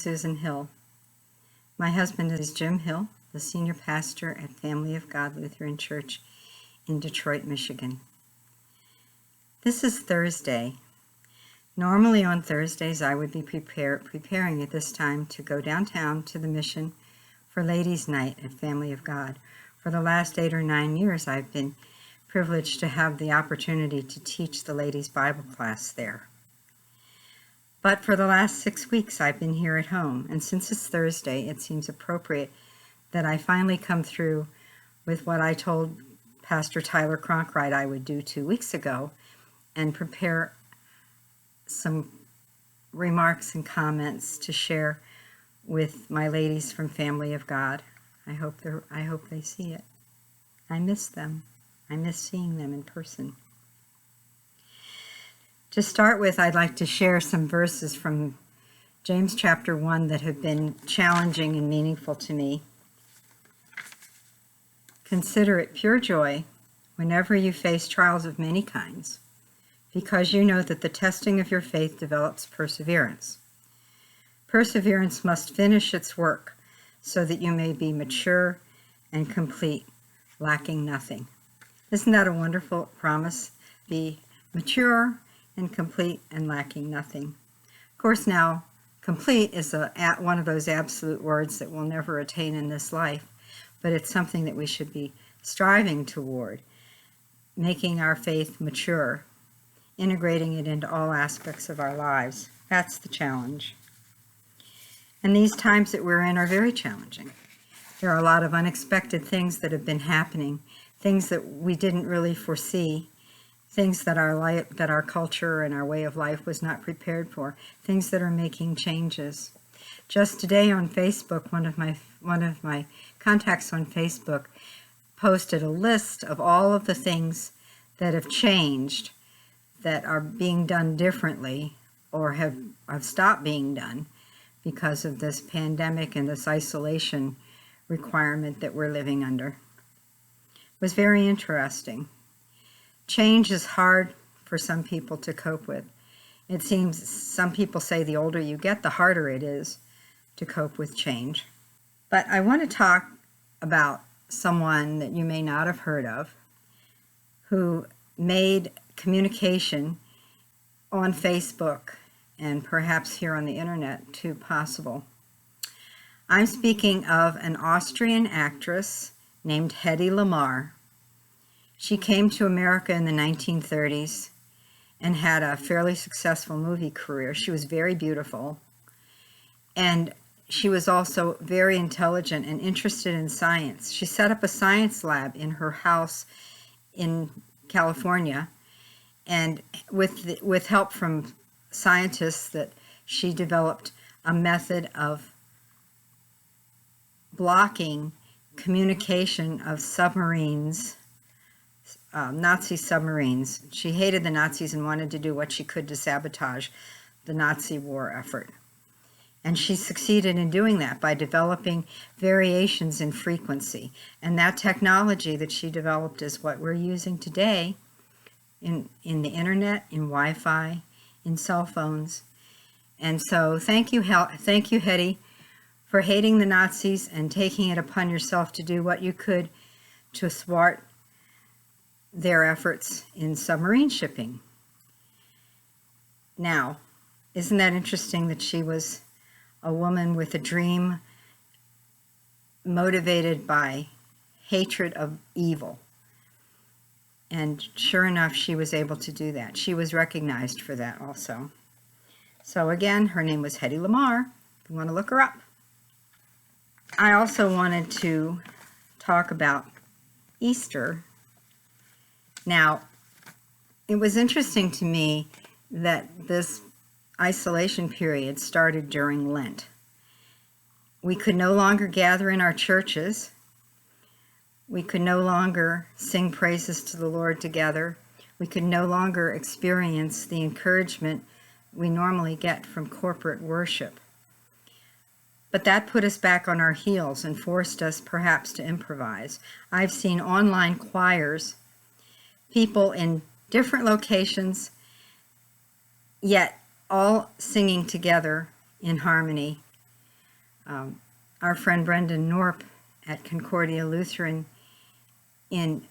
Susan Hill. My husband is Jim Hill, the senior pastor at Family of God Lutheran Church in Detroit, Michigan. This is Thursday. Normally on Thursdays I would be preparing at this time to go downtown to the mission for Ladies' Night at Family of God. For the last 8 or 9 years I've been privileged to have the opportunity to teach the ladies' Bible class there. But for the last 6 weeks I've been here at home, and since it's Thursday, it seems appropriate that I finally come through with what I told Pastor Tyler Cronkright I would do 2 weeks ago, and prepare some remarks and comments to share with my ladies from Family of God. I hope they see it. I miss them. I miss seeing them in person. To start with, I'd like to share some verses from James chapter 1 that have been challenging and meaningful to me. Consider it pure joy whenever you face trials of many kinds, because you know that the testing of your faith develops perseverance. Perseverance must finish its work so that you may be mature and complete, lacking nothing. Isn't that a wonderful promise? Be mature and complete and lacking nothing. Of course, now, complete is one of those absolute words that we'll never attain in this life, but it's something that we should be striving toward, making our faith mature, integrating it into all aspects of our lives. That's the challenge. And these times that we're in are very challenging. There are a lot of unexpected things that have been happening, things that we didn't really foresee, things that our culture and our way of life was not prepared for, things that are making changes. Just today on Facebook, one of my contacts on Facebook posted a list of all of the things that have changed, that are being done differently or have stopped being done because of this pandemic and this isolation requirement that we're living under. It was very interesting. Change is hard for some people to cope with. It seems some people say the older you get, the harder it is to cope with change. But I want to talk about someone that you may not have heard of, who made communication on Facebook and perhaps here on the internet too possible. I'm speaking of an Austrian actress named Hedy Lamarr. She came to America in the 1930s and had a fairly successful movie career. She was very beautiful, and she was also very intelligent and interested in science. She set up a science lab in her house in California, and with help from scientists, that she developed a method of blocking communication of submarines, Nazi submarines. She hated the Nazis and wanted to do what she could to sabotage the Nazi war effort. And she succeeded in doing that by developing variations in frequency. And that technology that she developed is what we're using today in the internet, in Wi-Fi, in cell phones. And so thank you, Hedy, for hating the Nazis and taking it upon yourself to do what you could to thwart their efforts in submarine shipping. Now, isn't that interesting that she was a woman with a dream motivated by hatred of evil? And sure enough, she was able to do that. She was recognized for that also. So again, her name was Hedy Lamarr, if you want to look her up. I also wanted to talk about Easter. Now, it was interesting to me that this isolation period started during Lent. We could no longer gather in our churches. We could no longer sing praises to the Lord together. We could no longer experience the encouragement we normally get from corporate worship. But that put us back on our heels and forced us perhaps to improvise. I've seen online choirs, people in different locations, yet all singing together in harmony Our friend Brendan Norp at Concordia Lutheran in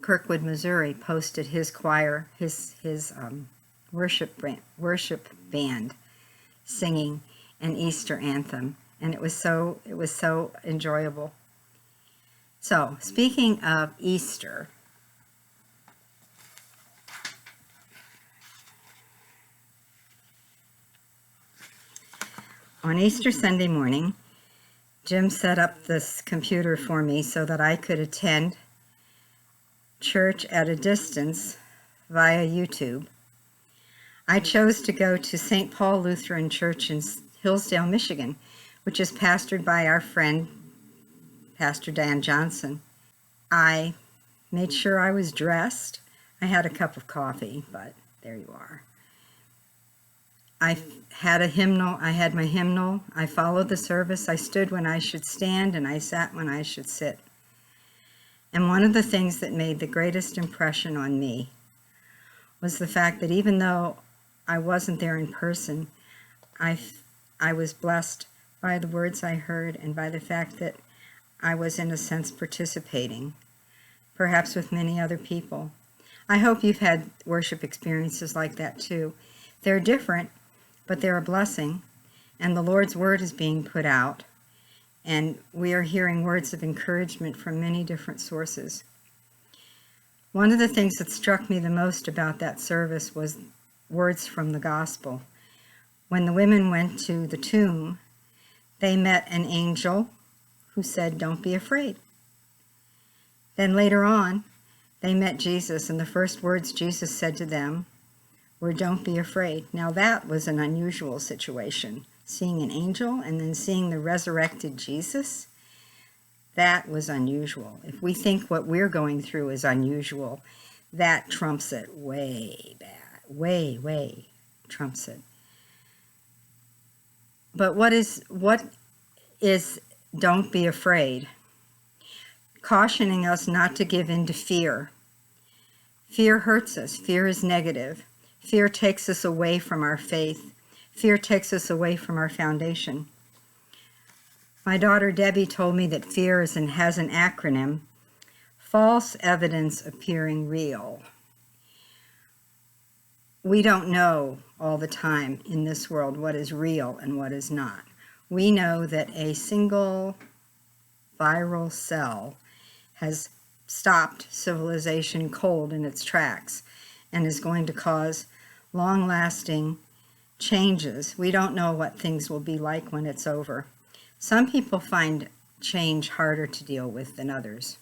Kirkwood, Missouri, posted his choir, his worship band singing an Easter anthem, and it was so enjoyable. So, speaking of Easter, on Easter Sunday morning, Jim set up this computer for me so that I could attend church at a distance via YouTube. I chose to go to St. Paul Lutheran Church in Hillsdale, Michigan, which is pastored by our friend, Pastor Dan Johnson. I made sure I was dressed. I had a cup of coffee, but there you are. I had a hymnal. I had my hymnal. I followed the service. I stood when I should stand, and I sat when I should sit. And one of the things that made the greatest impression on me was the fact that even though I wasn't there in person, I was blessed by the words I heard and by the fact that I was, in a sense, participating, perhaps with many other people. I hope you've had worship experiences like that too. They're different, but they're a blessing, and the Lord's word is being put out, and we are hearing words of encouragement from many different sources. One of the things that struck me the most about that service was words from the gospel. When the women went to the tomb, they met an angel who said, "Don't be afraid." Then later on, they met Jesus, and the first words Jesus said to them were, "Don't be afraid." Now that was an unusual situation. Seeing an angel and then seeing the resurrected Jesus, that was unusual. If we think what we're going through is unusual, that trumps it way bad. Way trumps it. But what is don't be afraid? Cautioning us not to give in to fear. Fear hurts us. Fear is negative. Fear takes us away from our faith. Fear takes us away from our foundation. My daughter Debbie told me that fear has an acronym: false evidence appearing real. We don't know all the time in this world what is real and what is not. We know that a single viral cell has stopped civilization cold in its tracks and is going to cause long-lasting changes. We don't know what things will be like when it's over. Some people find change harder to deal with than others.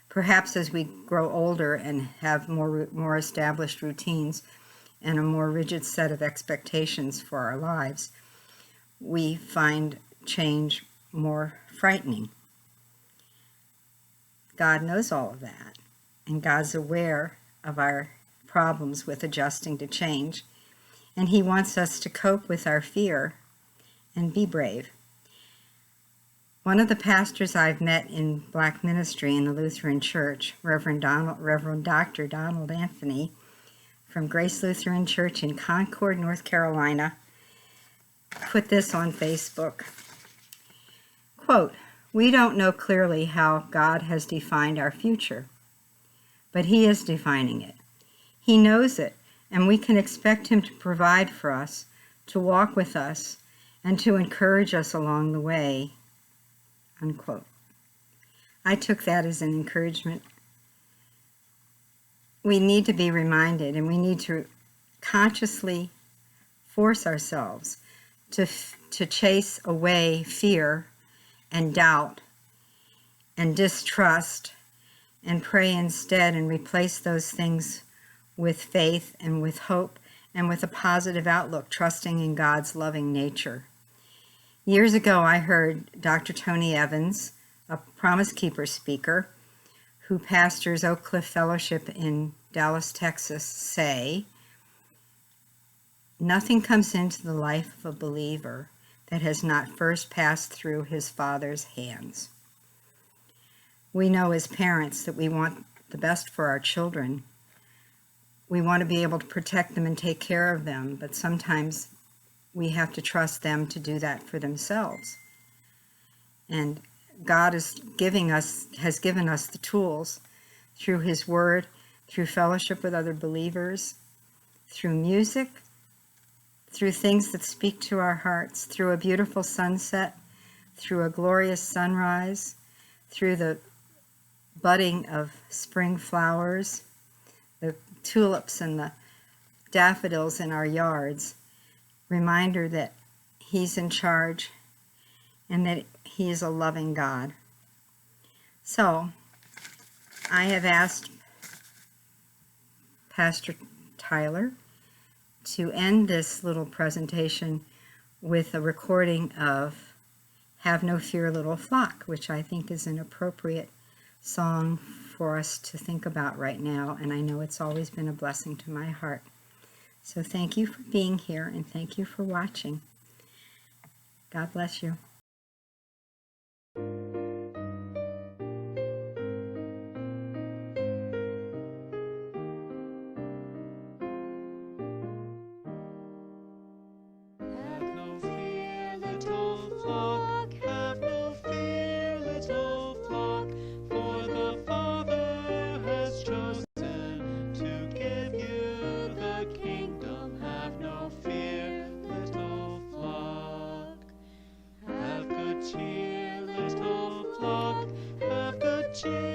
Perhaps as we grow older and have more established routines and a more rigid set of expectations for our lives, we find change more frightening. God knows all of that, and God's aware of our problems with adjusting to change, and He wants us to cope with our fear and be brave. One of the pastors I've met in Black ministry in the Lutheran Church, Reverend Dr. Donald Anthony from Grace Lutheran Church in Concord, North Carolina, put this on Facebook. Quote, "We don't know clearly how God has defined our future, but He is defining it. He knows it, and we can expect Him to provide for us, to walk with us, and to encourage us along the way." Unquote. I took that as an encouragement. We need to be reminded, and we need to consciously force ourselves to chase away fear and doubt and distrust and pray instead and replace those things with faith and with hope and with a positive outlook, trusting in God's loving nature. Years ago, I heard Dr. Tony Evans, a Promise Keeper speaker who pastors Oak Cliff Fellowship in Dallas, Texas, say, "Nothing comes into the life of a believer that has not first passed through his Father's hands." We know as parents that we want the best for our children. We want to be able to protect them and take care of them, but sometimes we have to trust them to do that for themselves. And God has given us the tools through His Word, through fellowship with other believers, through music, through things that speak to our hearts, through a beautiful sunset, through a glorious sunrise, through the budding of spring flowers, the tulips and the daffodils in our yards. Reminder that He's in charge and that He is a loving God. So, I have asked Pastor Tyler to end this little presentation with a recording of Have No Fear, Little Flock, which I think is an appropriate song for us to think about right now, and I know it's always been a blessing to my heart. So thank you for being here, and thank you for watching. God bless you. Cheer, little flock, have good cheer.